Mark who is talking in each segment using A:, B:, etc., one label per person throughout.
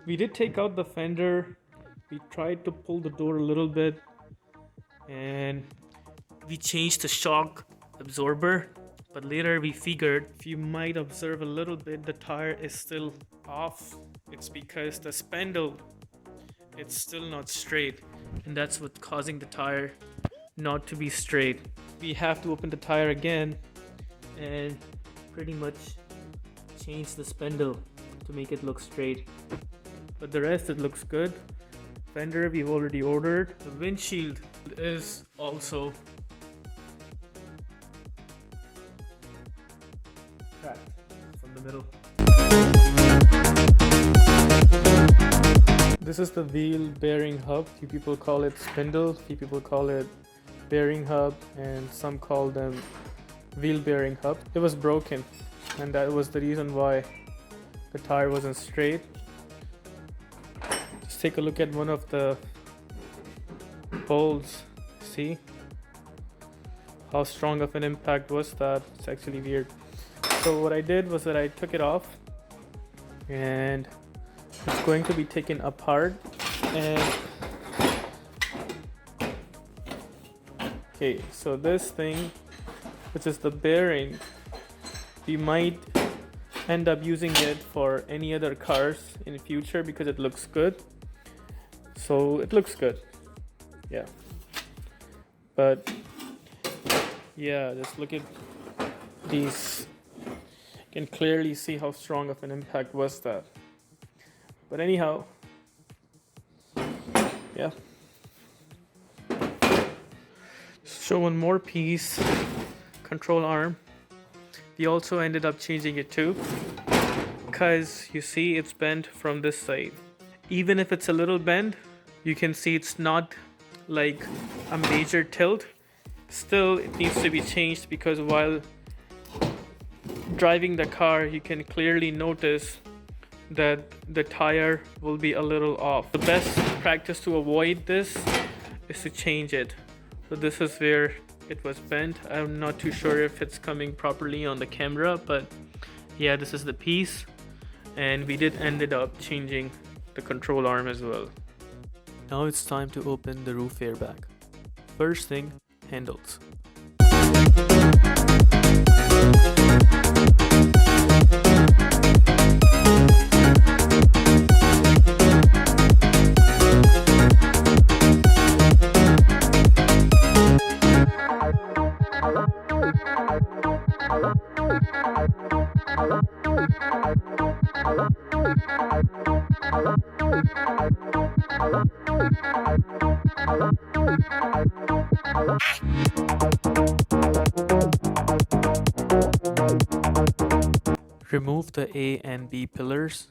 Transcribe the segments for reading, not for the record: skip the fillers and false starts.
A: We did take out the fender. We tried to pull the door a little bit, and we changed the shock absorber, but later we figured, if you might observe a little bit, the tire is still off. It's because the spindle, it's still not straight, and that's what's causing the tire not to be straight. We have to open the tire again and pretty much change the spindle to make it look straight, but the rest, it looks good. Fender we've already ordered. The windshield is also cracked from the middle. This is the wheel bearing hub. Few people call it spindle, few people call it bearing hub, and some call them wheel bearing hub. It was broken, and that was the reason why the tire wasn't straight. Just take a look at one of the holes. See how strong of an impact was that? It's actually weird. So what I did was that I took it off, and it's going to be taken apart. And okay, so this thing, which is the bearing, we might end up using it for any other cars in the future because it looks good. So it looks good, yeah. But yeah, just look at these. You can clearly see how strong of an impact was that. But anyhow, yeah. Show one more piece, control arm. We also ended up changing it too, because you see it's bent from this side. Even if it's a little bent, you can see it's not like a major tilt. Still, it needs to be changed because while driving the car, you can clearly notice that the tire will be a little off. The best practice to avoid this is to change it. So this is where it was bent. I'm not too sure if it's coming properly on the camera, but yeah, this is the piece, and we did ended up changing the control arm as well. Now it's time to open the roof airbag. First thing, handles. Remove the A and B pillars.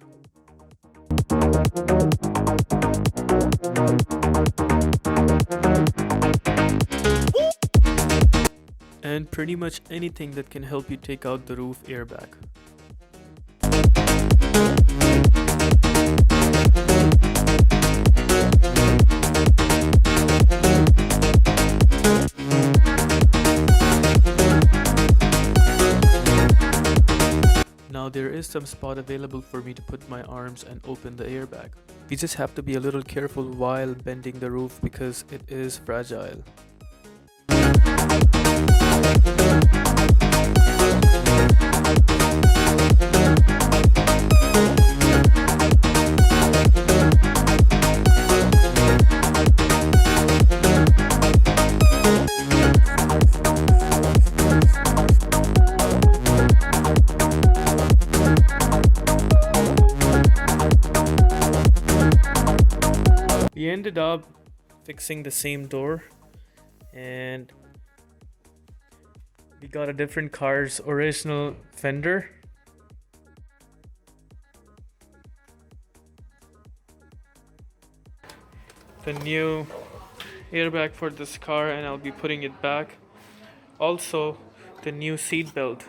A: And pretty much anything that can help you take out the roof airbag. Now there is some spot available for me to put my arms and open the airbag. We just have to be a little careful while bending the roof because it is fragile. We ended up fixing the same door, and we got a different car's original fender. The new airbag for this car, and I'll be putting it back. Also, the new seat belt.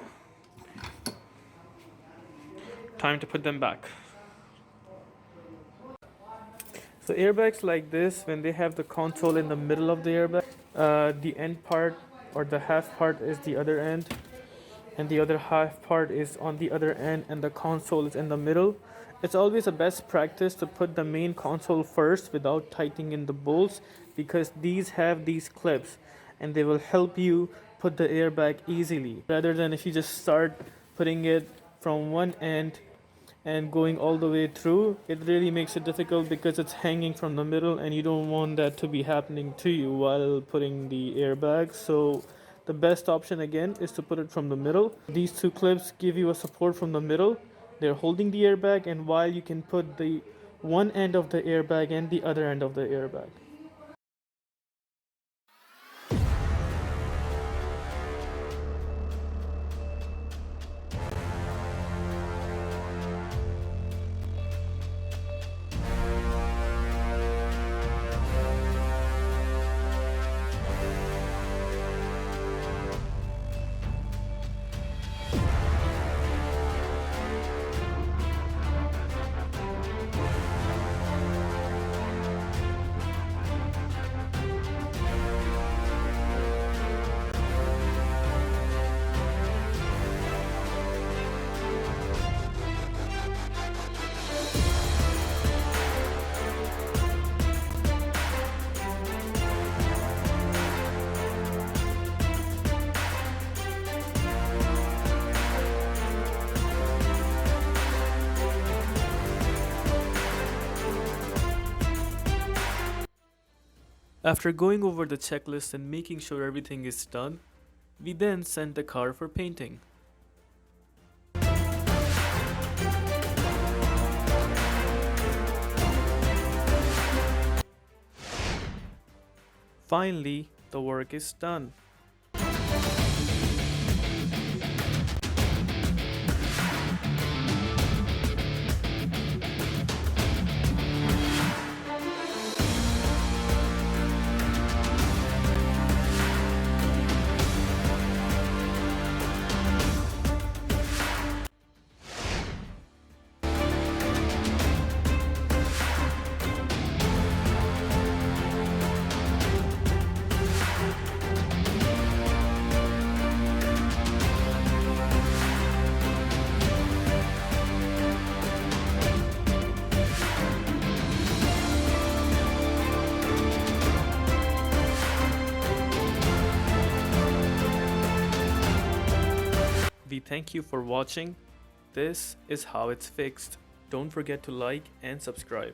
A: Time to put them back. So airbags like this, when they have the console in the middle of the airbag, the end part or the half part is the other end, and the other half part is on the other end, and the console is in the middle. It's always a best practice to put the main console first without tightening in the bolts, because these have these clips and they will help you put the airbag easily, rather than if you just start putting it from one end and going all the way through. It really makes it difficult because it's hanging from the middle, and you don't want that to be happening to you while putting the airbag. So the best option again is to put it from the middle. These two clips give you a support from the middle. They're holding the airbag, and while you can put the one end of the airbag and the other end of the airbag. After going over the checklist and making sure everything is done, we then sent the car for painting. Finally, the work is done. We thank you for watching. This is how it's fixed. Don't forget to like and subscribe.